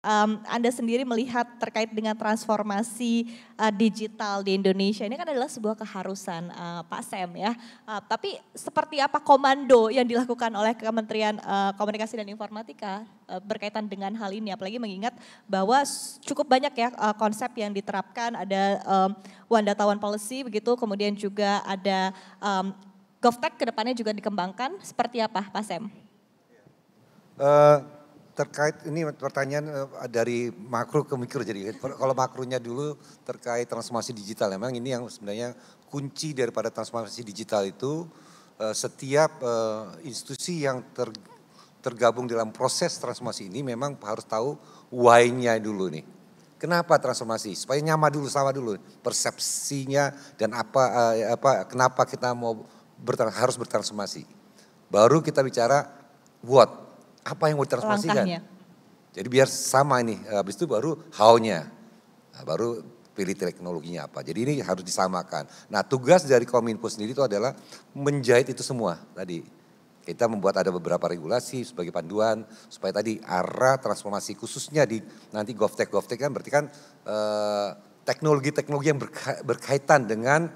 Anda sendiri melihat terkait dengan transformasi digital di Indonesia ini kan adalah sebuah keharusan Pak Sam ya. Tapi seperti apa komando yang dilakukan oleh Kementerian Komunikasi dan Informatika berkaitan dengan hal ini? Apalagi mengingat bahwa cukup banyak ya konsep yang diterapkan, ada One Data One Policy begitu, kemudian juga ada GovTech kedepannya juga dikembangkan. Seperti apa Pak Sam? Terkait ini pertanyaan dari makro ke mikro, jadi kalau makronya dulu terkait transformasi digital, memang ini yang sebenarnya kunci daripada transformasi digital itu setiap institusi yang tergabung dalam proses transformasi ini memang harus tahu why-nya dulu nih. Kenapa transformasi? Supaya nyaman dulu, sama dulu persepsinya dan kenapa kita harus bertransformasi. Baru kita bicara what, apa yang mau ditransformasikan. Langkahnya. Jadi biar sama ini, habis itu baru how-nya, baru pilih teknologinya apa. Jadi ini harus disamakan. Nah, tugas dari Kominfo sendiri itu adalah menjahit itu semua tadi. Kita membuat ada beberapa regulasi sebagai panduan supaya tadi arah transformasi khususnya di nanti GovTech kan berarti kan teknologi-teknologi yang berkaitan dengan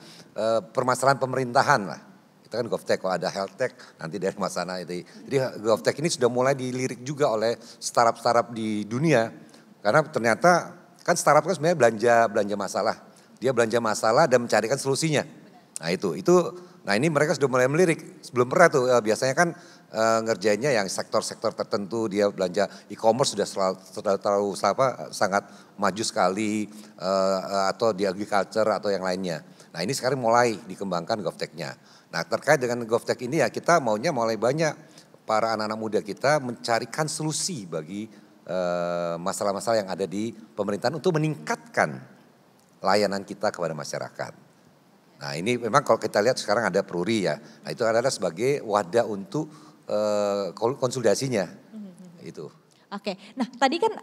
permasalahan pemerintahan lah. Itu kan GovTech, kalau ada HealthTech nanti dari Mas Sana itu. Jadi GovTech ini sudah mulai dilirik juga oleh startup-startup di dunia. Karena ternyata kan startup kan sebenarnya belanja masalah. Dia belanja masalah dan mencarikan solusinya. Nah nah ini mereka sudah mulai melirik. Sebelum pernah tuh biasanya kan ngerjainnya yang sektor-sektor tertentu, dia belanja e-commerce sudah terlalu sangat maju sekali atau di agriculture atau yang lainnya. Nah ini sekarang mulai dikembangkan GovTech-nya. Nah terkait dengan GovTech ini ya kita maunya mulai banyak para anak-anak muda kita mencarikan solusi bagi masalah-masalah yang ada di pemerintahan untuk meningkatkan layanan kita kepada masyarakat. Nah ini memang kalau kita lihat sekarang ada Pruri ya, nah itu adalah sebagai wadah untuk konsolidasinya itu. Oke, nah tadi kan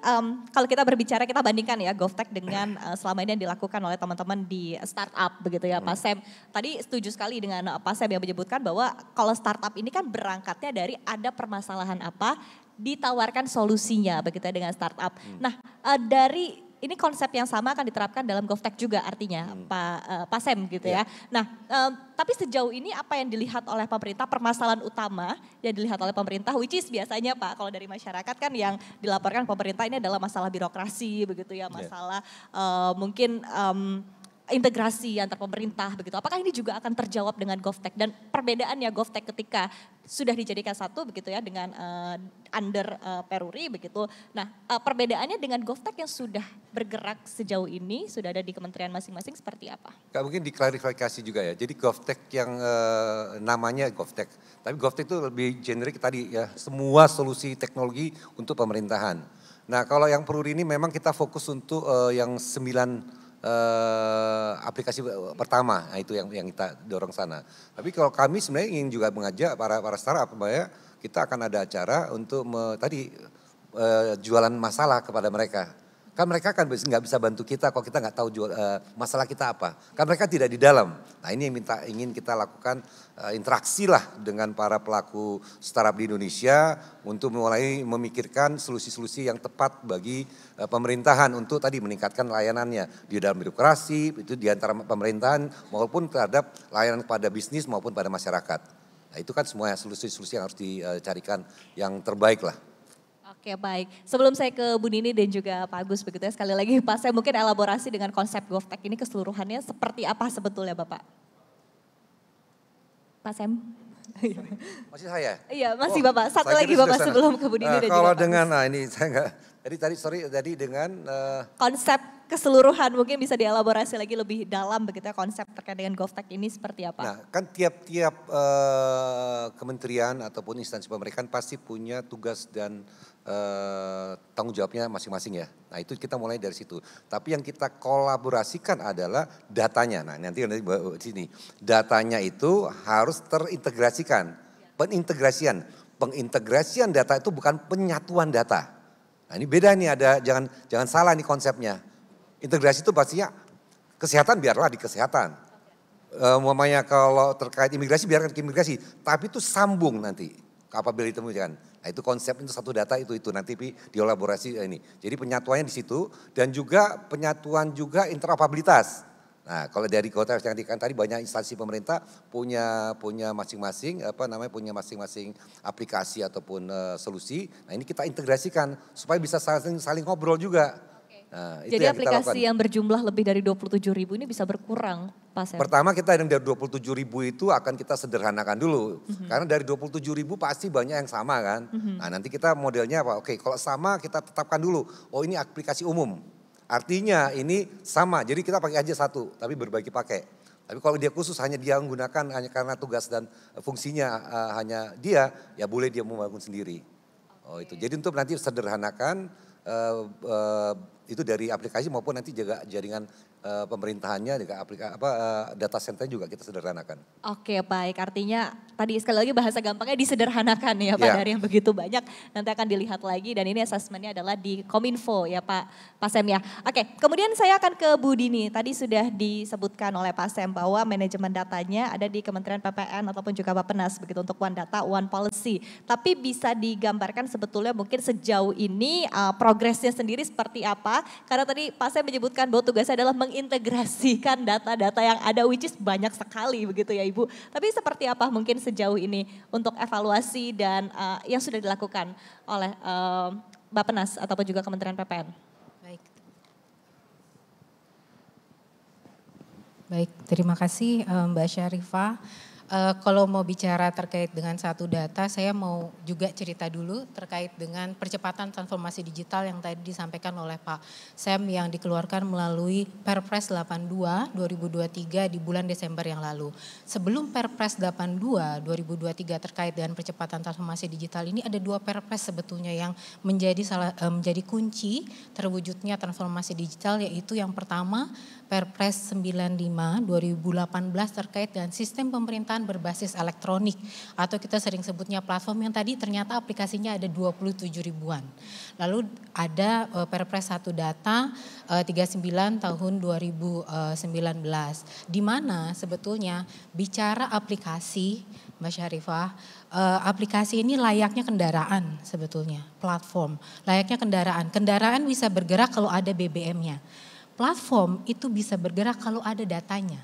kalau kita berbicara kita bandingkan ya GovTech dengan selama ini yang dilakukan oleh teman-teman di startup begitu ya Pak Sam. Tadi setuju sekali dengan Pak Sam yang menyebutkan bahwa kalau startup ini kan berangkatnya dari ada permasalahan apa, ditawarkan solusinya begitu ya dengan startup. Nah dari ini konsep yang sama akan diterapkan dalam GovTech juga artinya Pak Sam gitu ya. Nah tapi sejauh ini apa yang dilihat oleh pemerintah, permasalahan utama yang dilihat oleh pemerintah, which is biasanya Pak kalau dari masyarakat kan yang dilaporkan pemerintah ini adalah masalah birokrasi begitu ya, masalah mungkin integrasi antar pemerintah begitu. Apakah ini juga akan terjawab dengan GovTech dan perbedaannya GovTech ketika sudah dijadikan satu begitu ya dengan under Peruri begitu. Nah perbedaannya dengan GovTech yang sudah bergerak sejauh ini sudah ada di kementerian masing-masing seperti apa? Mungkin diklarifikasi juga ya. Jadi GovTech yang namanya GovTech, tapi GovTech itu lebih generik tadi ya, semua solusi teknologi untuk pemerintahan. Nah kalau yang Peruri ini memang kita fokus untuk yang 9 aplikasi pertama, nah itu yang kita dorong sana. Tapi kalau kami sebenarnya ingin juga mengajak para startup supaya kita akan ada acara untuk jualan masalah kepada mereka. Kan mereka kan nggak bisa bantu kita kalau kita nggak tahu masalah kita apa. Kan mereka tidak di dalam. Nah ini yang ingin kita lakukan interaksi lah dengan para pelaku startup di Indonesia untuk mulai memikirkan solusi-solusi yang tepat bagi pemerintahan untuk tadi meningkatkan layanannya di dalam birokrasi, itu di antara pemerintahan maupun terhadap layanan kepada bisnis maupun pada masyarakat. Nah itu kan semua solusi-solusi yang harus dicarikan yang terbaik lah. Oke baik, sebelum saya ke Bu Nini dan juga Pak Agus begitu ya, sekali lagi Pak saya mungkin elaborasi dengan konsep GovTech ini keseluruhannya seperti apa sebetulnya Bapak? Pak Sam? Masih saya? Iya masih Bapak, satu lagi Bapak sebelum ke Bu Nini dan juga Pak Agus. Kalau dengan, nah ini saya enggak, tadi dengan konsep keseluruhan mungkin bisa dielaborasi lagi lebih dalam begitu ya konsep terkait dengan GovTech ini seperti apa? Nah kan tiap-tiap kementerian ataupun instansi pemerintahan pasti punya tugas dan tanggung jawabnya masing-masing ya. Nah itu kita mulai dari situ. Tapi yang kita kolaborasikan adalah datanya. Nah nanti di sini datanya itu harus terintegrasikan. Pengintegrasian data itu bukan penyatuan data. Nah ini beda nih, ada jangan salah nih konsepnya. Integrasi itu pastinya kesehatan biarlah di kesehatan. Umpamanya kalau terkait imigrasi biarkan ke imigrasi, tapi itu sambung nanti. capability kan. Nah itu konsep itu satu data itu nanti dielaborasi ini. Jadi penyatuannya di situ dan juga penyatuan juga interoperabilitas. Nah kalau dari kota yang tadi banyak instansi pemerintah punya masing-masing punya masing-masing aplikasi ataupun solusi. Nah ini kita integrasikan supaya bisa saling ngobrol juga. Nah, jadi aplikasi yang berjumlah lebih dari 27.000 ini bisa berkurang, Pak Sam? Pertama kita yang dari 27.000 itu akan kita sederhanakan dulu. Karena dari 27.000 pasti banyak yang sama kan. Nah nanti kita modelnya apa? Oke kalau sama kita tetapkan dulu. Oh ini aplikasi umum. Artinya ini sama, jadi kita pakai aja satu tapi berbagi pakai. Tapi kalau dia khusus hanya dia menggunakan hanya karena tugas dan fungsinya hanya dia, ya boleh dia membangun sendiri. Oh itu, jadi untuk nanti sederhanakan itu dari aplikasi maupun nanti juga jaringan pemerintahannya juga data center juga kita sederhanakan. Oke baik, artinya tadi sekali lagi bahasa gampangnya disederhanakan ya Pak, dari yang begitu banyak nanti akan dilihat lagi dan ini asesmennya adalah di Kominfo ya Pak Sam ya. Oke, kemudian saya akan ke Bu Dini. Tadi sudah disebutkan oleh Pak Sam bahwa manajemen datanya ada di Kementerian PPN ataupun juga Bappenas begitu untuk One Data, One Policy. Tapi bisa digambarkan sebetulnya mungkin sejauh ini progresnya sendiri seperti apa? Karena tadi Pak Sam menyebutkan bahwa tugasnya adalah mengintegrasikan data-data yang ada which is banyak sekali begitu ya Ibu. Tapi seperti apa mungkin sejauh ini untuk evaluasi dan yang sudah dilakukan oleh Bappenas ataupun juga Kementerian PPN? Baik, terima kasih Mbak Syarifah. Kalau mau bicara terkait dengan satu data, saya mau juga cerita dulu terkait dengan percepatan transformasi digital yang tadi disampaikan oleh Pak Sam yang dikeluarkan melalui Perpres 82 2023 di bulan Desember yang lalu. Sebelum Perpres 82 2023 terkait dengan percepatan transformasi digital ini ada dua Perpres sebetulnya yang menjadi kunci terwujudnya transformasi digital, yaitu yang pertama Perpres 95 2018 terkait dengan sistem pemerintahan berbasis elektronik atau kita sering sebutnya platform yang tadi ternyata aplikasinya ada 27 ribuan. Lalu ada Perpres 1 Data 39 tahun 2019 di mana sebetulnya bicara aplikasi Mbak Syarifah, aplikasi ini layaknya kendaraan sebetulnya, platform. Layaknya kendaraan. Kendaraan bisa bergerak kalau ada BBM-nya. Platform itu bisa bergerak kalau ada datanya.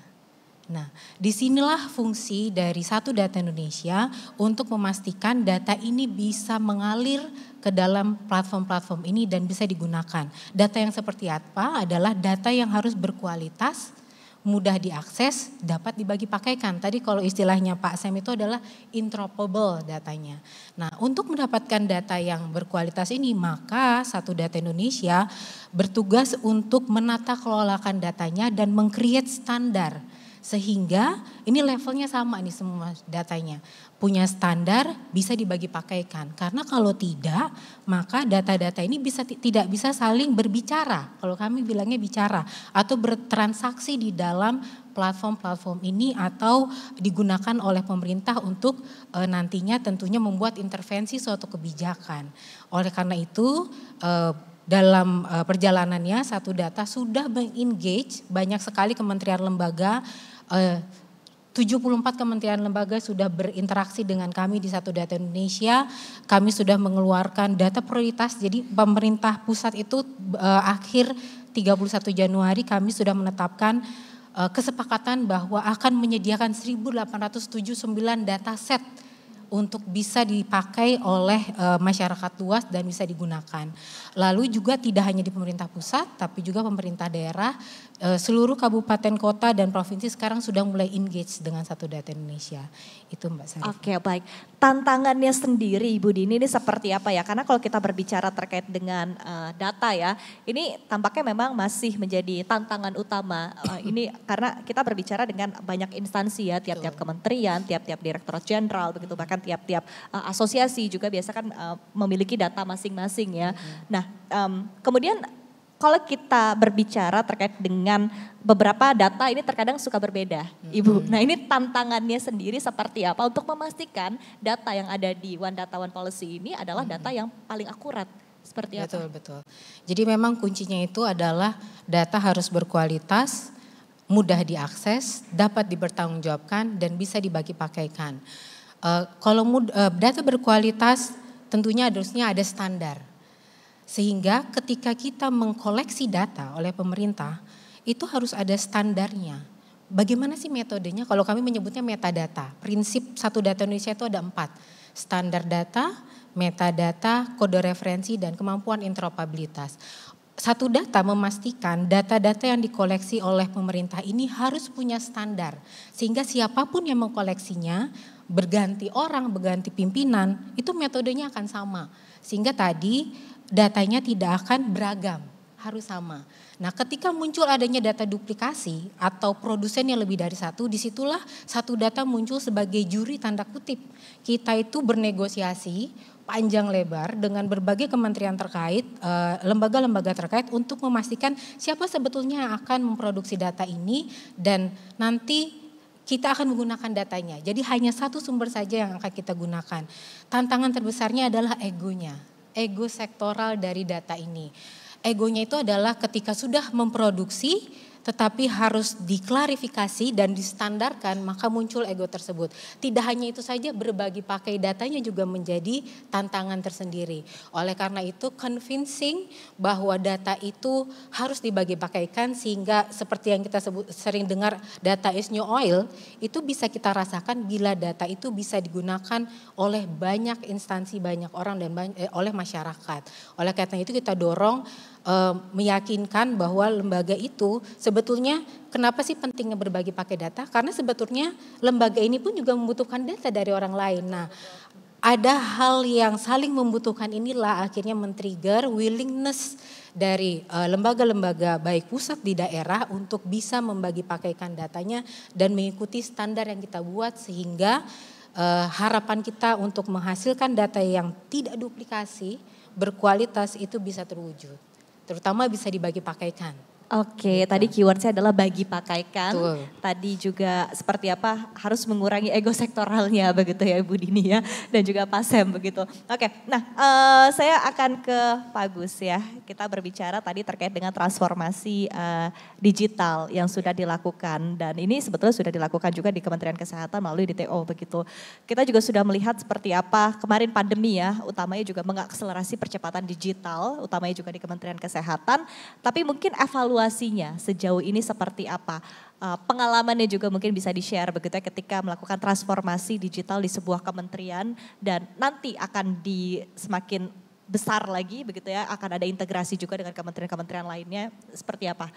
Nah, disinilah fungsi dari Satu Data Indonesia untuk memastikan data ini bisa mengalir ke dalam platform-platform ini dan bisa digunakan. Data yang seperti apa adalah data yang harus berkualitas, mudah diakses, dapat dibagi pakaikan. Tadi kalau istilahnya Pak Sam itu adalah interoperable datanya. Nah, untuk mendapatkan data yang berkualitas ini, maka Satu Data Indonesia bertugas untuk menata kelolakan datanya dan meng-create standar. Sehingga ini levelnya sama nih semua datanya. Punya standar bisa dibagi pakaikan. Karena kalau tidak maka data-data ini tidak bisa saling berbicara. Kalau kami bilangnya bicara atau bertransaksi di dalam platform-platform ini atau digunakan oleh pemerintah untuk nantinya tentunya membuat intervensi suatu kebijakan. Oleh karena itu dalam perjalanannya Satu Data sudah mengengage banyak sekali kementerian lembaga, 74 kementerian lembaga sudah berinteraksi dengan kami di Satu Data Indonesia. Kami sudah mengeluarkan data prioritas, jadi pemerintah pusat itu akhir 31 Januari kami sudah menetapkan kesepakatan bahwa akan menyediakan 1.879 data set untuk bisa dipakai oleh masyarakat luas dan bisa digunakan. Lalu juga tidak hanya di pemerintah pusat tapi juga pemerintah daerah, seluruh kabupaten kota dan provinsi sekarang sudah mulai engage dengan Satu Data Indonesia. Itu Mbak Sarif. Oke baik, tantangannya sendiri Ibu Dini ini seperti apa ya? Karena kalau kita berbicara terkait dengan data ya, ini tampaknya memang masih menjadi tantangan utama. Ini karena kita berbicara dengan banyak instansi ya, tiap-tiap kementerian, tiap-tiap direktorat jenderal begitu, bahkan tiap-tiap asosiasi juga biasa kan memiliki data masing-masing ya. Nah kemudian kalau kita berbicara terkait dengan beberapa data ini terkadang suka berbeda Ibu. Nah ini tantangannya sendiri seperti apa untuk memastikan data yang ada di One Data One Policy ini adalah data yang paling akurat seperti apa? Betul. Jadi memang kuncinya itu adalah data harus berkualitas, mudah diakses, dapat dipertanggungjawabkan dan bisa dibagi pakaikan. Kalau data berkualitas tentunya harusnya ada standar. Sehingga ketika kita mengkoleksi data oleh pemerintah, itu harus ada standarnya. Bagaimana sih metodenya? Kalau kami menyebutnya metadata. Prinsip satu data Indonesia itu ada 4. Standar data, metadata, kode referensi, dan kemampuan interoperabilitas. Satu data memastikan data-data yang dikoleksi oleh pemerintah ini harus punya standar. Sehingga siapapun yang mengkoleksinya, berganti orang, berganti pimpinan, itu metodenya akan sama. Sehingga tadi datanya tidak akan beragam, harus sama. Nah, ketika muncul adanya data duplikasi atau produsen yang lebih dari satu, disitulah satu data muncul sebagai juri tanda kutip. Kita itu bernegosiasi panjang lebar dengan berbagai kementerian terkait, lembaga-lembaga terkait untuk memastikan siapa sebetulnya yang akan memproduksi data ini dan nanti kita akan menggunakan datanya. Jadi hanya satu sumber saja yang akan kita gunakan. Tantangan terbesarnya adalah egonya, ego sektoral dari data ini. Egonya itu adalah ketika sudah memproduksi tetapi harus diklarifikasi dan distandarkan, maka muncul ego tersebut. Tidak hanya itu saja, berbagi pakai datanya juga menjadi tantangan tersendiri. Oleh karena itu convincing bahwa data itu harus dibagi pakaikan sehingga seperti yang kita sering dengar data is new oil, itu bisa kita rasakan bila data itu bisa digunakan oleh banyak instansi, banyak orang dan oleh masyarakat. Oleh karena itu kita dorong meyakinkan bahwa lembaga itu sebetulnya kenapa sih pentingnya berbagi pakai data? Karena sebetulnya lembaga ini pun juga membutuhkan data dari orang lain. Nah, ada hal yang saling membutuhkan inilah akhirnya men-trigger willingness dari lembaga-lembaga baik pusat di daerah untuk bisa membagi pakaikan datanya dan mengikuti standar yang kita buat sehingga harapan kita untuk menghasilkan data yang tidak duplikasi, berkualitas itu bisa terwujud. Terutama bisa dibagi pakaikan. Oke, tadi keywordnya adalah bagi pakaikan. Betul. Tadi juga seperti apa harus mengurangi ego sektoralnya begitu ya Ibu Dini ya. Dan juga Pak Sam begitu. Oke, nah saya akan ke Pak Agus ya. Kita berbicara tadi terkait dengan transformasi digital yang sudah dilakukan. Dan ini sebetulnya sudah dilakukan juga di Kementerian Kesehatan melalui DTO begitu. Kita juga sudah melihat seperti apa kemarin pandemi ya. Utamanya juga mengakselerasi percepatan digital. Utamanya juga di Kementerian Kesehatan. Tapi mungkin evaluasinya sejauh ini seperti apa? Pengalamannya juga mungkin bisa di-share begitu ya ketika melakukan transformasi digital di sebuah kementerian dan nanti akan semakin besar lagi begitu ya, akan ada integrasi juga dengan kementerian-kementerian lainnya, seperti apa?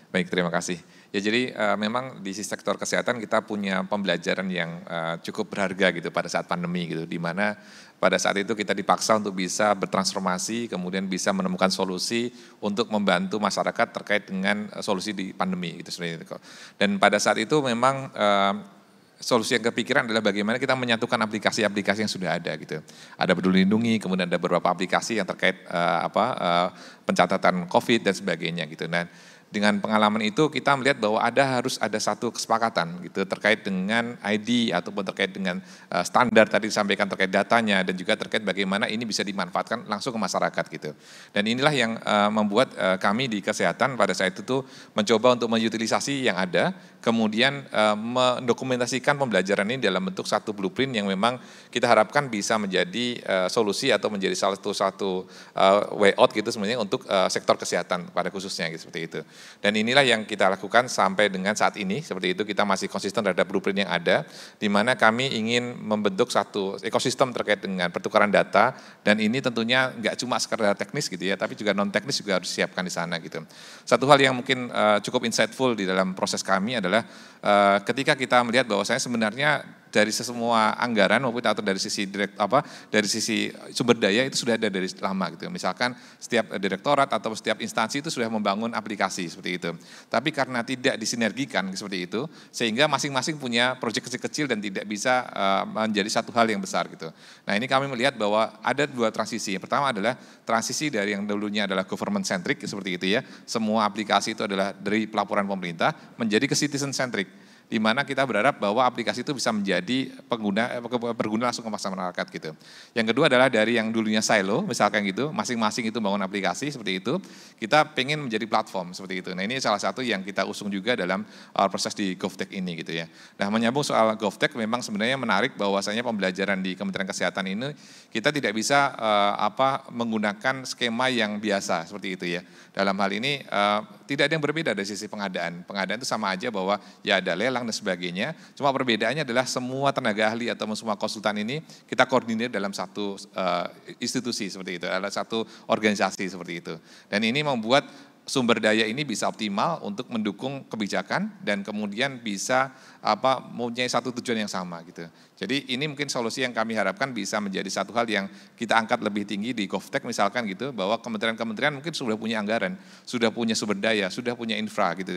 Baik, terima kasih. Ya jadi memang di sektor kesehatan kita punya pembelajaran yang cukup berharga gitu pada saat pandemi gitu, di mana pada saat itu kita dipaksa untuk bisa bertransformasi, kemudian bisa menemukan solusi untuk membantu masyarakat terkait dengan solusi di pandemi gitu sebenarnya. Dan pada saat itu memang solusi yang kepikiran adalah bagaimana kita menyatukan aplikasi-aplikasi yang sudah ada gitu. Ada Peduli Lindungi, kemudian ada beberapa aplikasi yang terkait pencatatan COVID dan sebagainya gitu. Nah, dengan pengalaman itu kita melihat bahwa harus ada satu kesepakatan gitu terkait dengan ID ataupun terkait dengan standar tadi disampaikan terkait datanya dan juga terkait bagaimana ini bisa dimanfaatkan langsung ke masyarakat gitu. Dan inilah yang membuat kami di kesehatan pada saat itu tuh mencoba untuk mengutilisasi yang ada, kemudian mendokumentasikan pembelajaran ini dalam bentuk satu blueprint yang memang kita harapkan bisa menjadi solusi atau menjadi salah satu way out gitu sebenarnya untuk sektor kesehatan pada khususnya gitu, seperti itu. Dan inilah yang kita lakukan sampai dengan saat ini, seperti itu kita masih konsisten terhadap blueprint yang ada, di mana kami ingin membentuk satu ekosistem terkait dengan pertukaran data, dan ini tentunya nggak cuma sekedar teknis gitu ya, tapi juga non teknis juga harus disiapkan di sana gitu. Satu hal yang mungkin cukup insightful di dalam proses kami adalah ketika kita melihat bahwasanya sebenarnya dari semua anggaran maupun atau dari sisi dari sisi sumber daya itu sudah ada dari lama gitu. Misalkan setiap direktorat atau setiap instansi itu sudah membangun aplikasi seperti itu. Tapi karena tidak disinergikan seperti itu, sehingga masing-masing punya proyek kecil-kecil dan tidak bisa menjadi satu hal yang besar gitu. Nah, ini kami melihat bahwa ada dua transisi. Yang pertama adalah transisi dari yang dulunya adalah government centric seperti itu ya. Semua aplikasi itu adalah dari pelaporan pemerintah menjadi ke citizen centric. di mana kita berharap bahwa aplikasi itu bisa menjadi berguna langsung ke masyarakat gitu. Yang kedua adalah dari yang dulunya silo, misalkan gitu, masing-masing itu bangun aplikasi seperti itu, kita pengen menjadi platform seperti itu. Nah ini salah satu yang kita usung juga dalam proses di GovTech ini gitu ya. Nah menyambung soal GovTech memang sebenarnya menarik bahwasanya pembelajaran di Kementerian Kesehatan ini kita tidak bisa menggunakan skema yang biasa seperti itu ya. Dalam hal ini tidak ada yang berbeda dari sisi pengadaan. Pengadaan itu sama aja bahwa ya ada lelang dan sebagainya. Cuma perbedaannya adalah semua tenaga ahli atau semua konsultan ini kita koordinir dalam satu institusi seperti itu, adalah satu organisasi seperti itu. Dan ini membuat sumber daya ini bisa optimal untuk mendukung kebijakan dan kemudian bisa mempunyai satu tujuan yang sama gitu. Jadi ini mungkin solusi yang kami harapkan bisa menjadi satu hal yang kita angkat lebih tinggi di GovTech misalkan gitu, bahwa kementerian-kementerian mungkin sudah punya anggaran, sudah punya sumber daya, sudah punya infra gitu.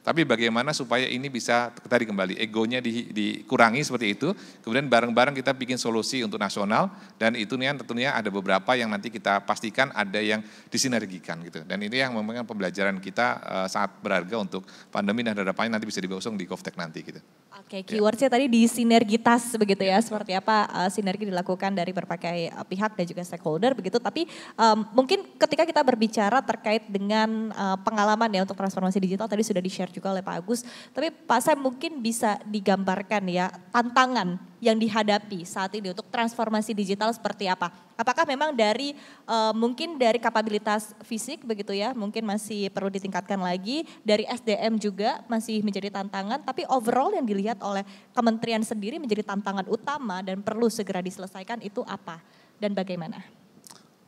Tapi bagaimana supaya ini bisa tadi kembali egonya dikurangi seperti itu, kemudian bareng-bareng kita bikin solusi untuk nasional dan itu tentunya ada beberapa yang nanti kita pastikan ada yang disinergikan gitu. Dan ini yang memang pembelajaran kita sangat berharga untuk pandemi dan harapannya nanti bisa diusung di GovTech nanti gitu. Oke, keywordsnya tadi di sinergitas begitu ya, seperti apa sinergi dilakukan dari berbagai pihak dan juga stakeholder begitu. Tapi mungkin ketika kita berbicara terkait dengan pengalaman ya untuk transformasi digital tadi sudah di-share juga oleh Pak Agus. Tapi Pak Sam mungkin bisa digambarkan ya tantangan yang dihadapi saat ini untuk transformasi digital seperti apa? Apakah memang dari mungkin dari kapabilitas fisik begitu ya, mungkin masih perlu ditingkatkan lagi, dari SDM juga masih menjadi tantangan, tapi overall yang dilihat oleh kementerian sendiri menjadi tantangan utama dan perlu segera diselesaikan itu apa dan bagaimana?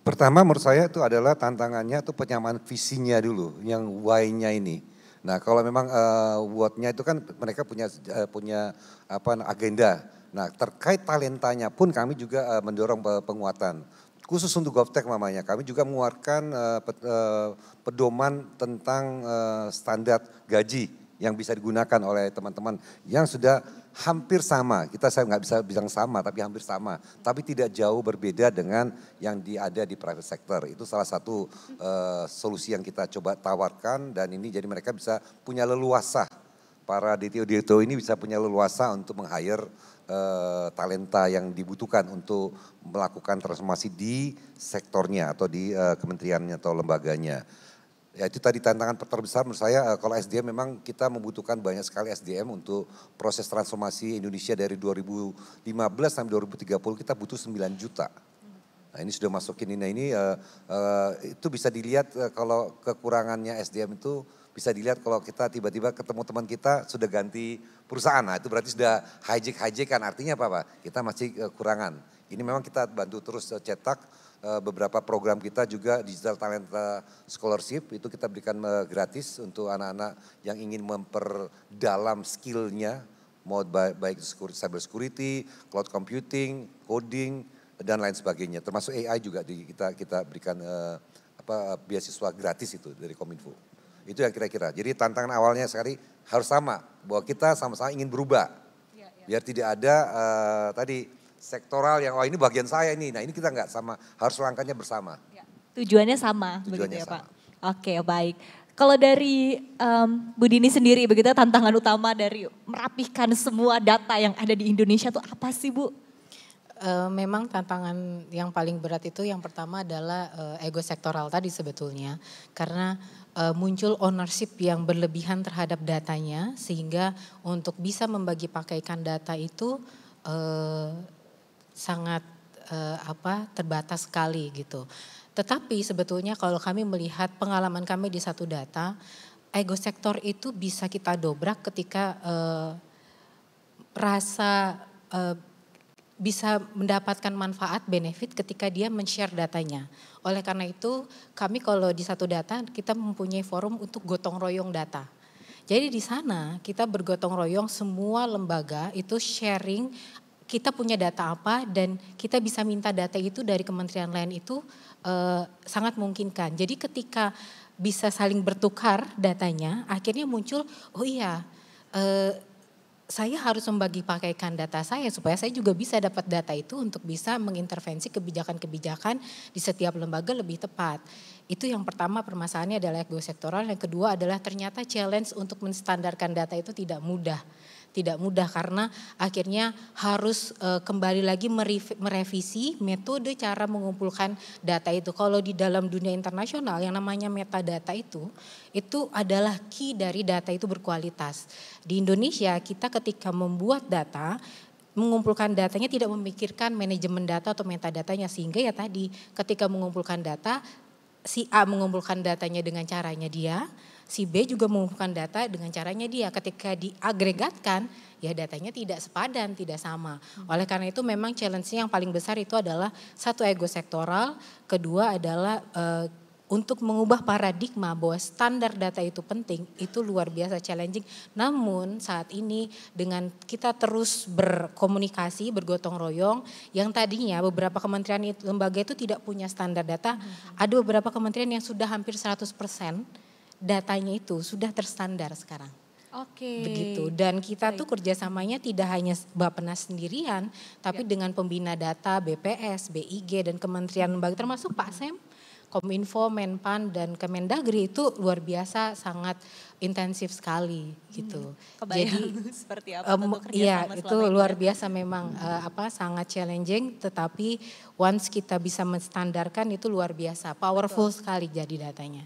Pertama menurut saya itu adalah tantangannya itu penyamaan visinya dulu, yang why-nya ini. Nah kalau memang what-nya itu kan mereka punya agenda. Nah terkait talentanya pun kami juga mendorong penguatan. Khusus untuk GovTech mamanya, kami juga mengeluarkan pedoman tentang standar gaji yang bisa digunakan oleh teman-teman yang sudah hampir sama. Saya nggak bisa bilang sama, tapi hampir sama. Tapi tidak jauh berbeda dengan yang ada di private sector. Itu salah satu solusi yang kita coba tawarkan dan ini jadi mereka bisa punya leluasa. Para DTO ini bisa punya leluasa untuk meng-hire talenta yang dibutuhkan untuk melakukan transformasi di sektornya atau di kementeriannya atau lembaganya. Ya itu tadi tantangan terbesar menurut saya kalau SDM memang kita membutuhkan banyak sekali SDM untuk proses transformasi Indonesia dari 2015 sampai 2030 kita butuh 9 juta. Nah ini sudah masukin ini itu bisa dilihat kalau kekurangannya SDM itu bisa dilihat kalau kita tiba-tiba ketemu teman kita sudah ganti perusahaan. Nah itu berarti sudah hijack kan artinya apa Pak? Kita masih kekurangan. Ini memang kita bantu terus cetak beberapa program kita juga Digital Talenta Scholarship itu kita berikan gratis untuk anak-anak yang ingin memperdalam skillnya mau baik cyber security, cloud computing, coding dan lain sebagainya. Termasuk AI juga kita berikan beasiswa gratis itu dari Kominfo. Itu yang kira-kira. Jadi tantangan awalnya sekali harus sama bahwa kita sama-sama ingin berubah. Biar tidak ada tadi sektoral yang ini bagian saya ini. Nah ini kita nggak sama, harus langkahnya bersama. Tujuannya sama begitu ya Pak. Oke baik. Kalau dari Bu Dini sendiri begitu tantangan utama dari merapihkan semua data yang ada di Indonesia itu apa sih Bu? Memang tantangan yang paling berat itu yang pertama adalah ego sektoral tadi sebetulnya. Karena muncul ownership yang berlebihan terhadap datanya sehingga untuk bisa membagi pakaikan data itu sangat terbatas sekali gitu. Tetapi sebetulnya kalau kami melihat pengalaman kami di satu data, ego sektor itu bisa kita dobrak ketika rasa bisa mendapatkan manfaat benefit ketika dia men-share datanya. Oleh karena itu kami kalau di satu data kita mempunyai forum untuk gotong royong data. Jadi di sana kita bergotong royong semua lembaga itu sharing kita punya data apa dan kita bisa minta data itu dari kementerian lain itu sangat memungkinkan. Jadi ketika bisa saling bertukar datanya akhirnya muncul saya harus membagi pakaikan data saya supaya saya juga bisa dapat data itu untuk bisa mengintervensi kebijakan-kebijakan di setiap lembaga lebih tepat. Itu yang pertama permasalahannya adalah ego sektoral. Yang kedua adalah ternyata challenge untuk menstandarkan data itu tidak mudah. tidak mudah karena akhirnya harus kembali lagi merevisi metode cara mengumpulkan data itu. Kalau di dalam dunia internasional yang namanya metadata itu adalah key dari data itu berkualitas. Di Indonesia kita ketika membuat data, mengumpulkan datanya tidak memikirkan manajemen data atau metadatanya, sehingga ya tadi ketika mengumpulkan data, si A mengumpulkan datanya dengan caranya dia, si B juga mengumpulkan data dengan caranya dia. Ketika diagregatkan, ya datanya tidak sepadan, tidak sama. Oleh karena itu memang challenge-nya yang paling besar itu adalah satu, ego sektoral, kedua adalah untuk mengubah paradigma bahwa standar data itu penting, itu luar biasa challenging. Namun saat ini dengan kita terus berkomunikasi, bergotong royong, yang tadinya beberapa kementerian lembaga itu tidak punya standar data, ada beberapa kementerian yang sudah hampir 100% datanya itu sudah terstandar sekarang. Oke. Begitu. Dan kita tuh kerjasamanya tidak hanya Bappenas sendirian, tapi dengan pembina data, BPS, BIG, dan kementerian lembaga termasuk Pak Sem, Kominfo, Menpan, dan Kemendagri itu luar biasa, sangat intensif sekali gitu. Kebayang seperti apa bentuk iya, kerjasama itu luar biasa memang sangat challenging, tetapi once kita bisa menstandarkan itu luar biasa, powerful sekali jadi datanya.